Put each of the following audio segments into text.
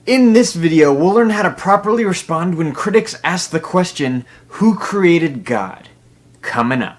In this video, we'll learn how to properly respond when critics ask the question, who created God? Coming up.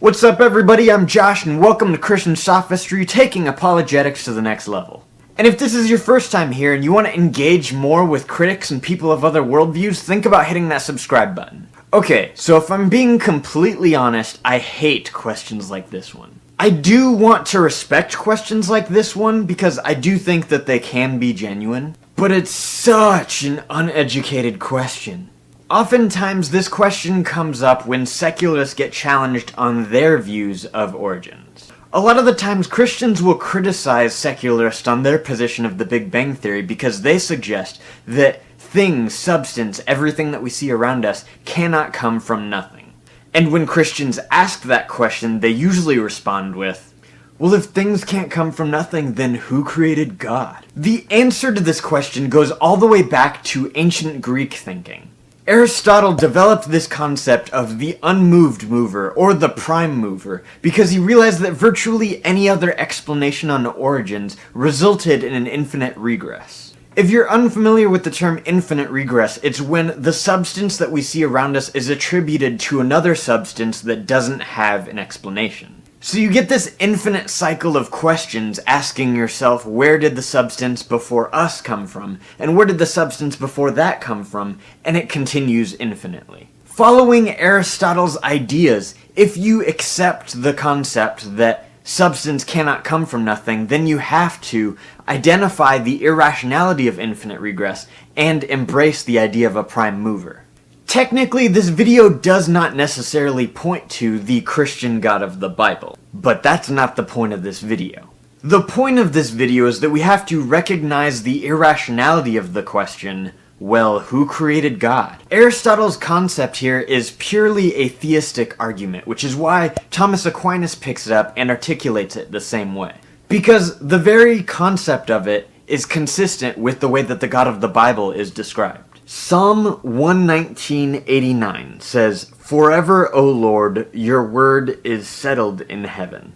What's up everybody, I'm Josh and welcome to Christian Sophistry, taking apologetics to the next level. And if this is your first time here and you want to engage more with critics and people of other worldviews, think about hitting that subscribe button. Okay, so if I'm being completely honest, I hate questions like this one. I do want to respect questions like this one because I do think that they can be genuine, but it's such an uneducated question. Oftentimes, this question comes up when secularists get challenged on their views of origins. A lot of the times, Christians will criticize secularists on their position of the Big Bang Theory because they suggest that things, substance, everything that we see around us cannot come from nothing. And when Christians ask that question, they usually respond with, well, if things can't come from nothing, then who created God? The answer to this question goes all the way back to ancient Greek thinking. Aristotle developed this concept of the unmoved mover, or the prime mover, because he realized that virtually any other explanation on origins resulted in an infinite regress. If you're unfamiliar with the term infinite regress, it's when the substance that we see around us is attributed to another substance that doesn't have an explanation. So you get this infinite cycle of questions asking yourself, where did the substance before us come from? And where did the substance before that come from? And it continues infinitely. Following Aristotle's ideas, if you accept the concept that substance cannot come from nothing, then you have to identify the irrationality of infinite regress and embrace the idea of a prime mover. Technically, this video does not necessarily point to the Christian God of the Bible, but that's not the point of this video. The point of this video is that we have to recognize the irrationality of the question, well, who created God? Aristotle's concept here is purely a theistic argument, which is why Thomas Aquinas picks it up and articulates it the same way. Because the very concept of it is consistent with the way that the God of the Bible is described. Psalm 119:89 says, "Forever, O Lord, your word is settled in heaven."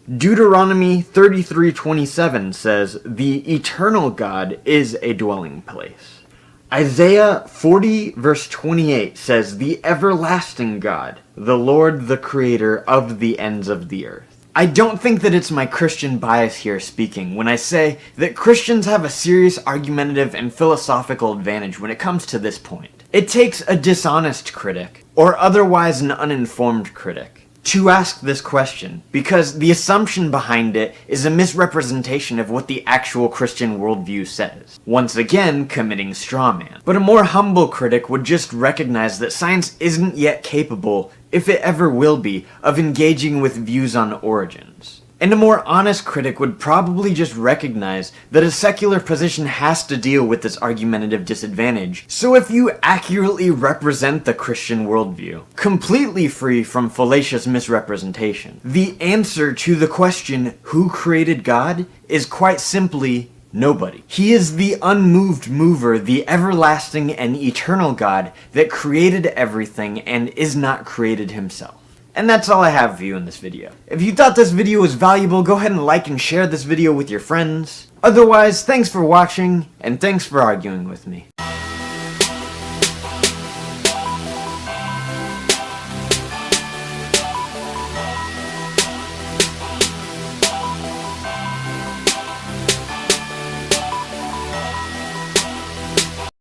Deuteronomy 33:27 says, "The eternal God is a dwelling place." Isaiah 40 verse 28 says, "The everlasting God, the Lord the creator of the ends of the earth." I don't think that it's my Christian bias here speaking when I say that Christians have a serious argumentative and philosophical advantage when it comes to this point. It takes a dishonest critic, or otherwise an uninformed critic, to ask this question, because the assumption behind it is a misrepresentation of what the actual Christian worldview says. Once again, committing straw man. But a more humble critic would just recognize that science isn't yet capable, if it ever will be, of engaging with views on origins. And a more honest critic would probably just recognize that a secular position has to deal with this argumentative disadvantage. So if you accurately represent the Christian worldview, completely free from fallacious misrepresentation, the answer to the question, who created God, is quite simply nobody. He is the unmoved mover, the everlasting and eternal God that created everything and is not created himself. And that's all I have for you in this video. If you thought this video was valuable, go ahead and like and share this video with your friends. Otherwise, thanks for watching, and thanks for arguing with me.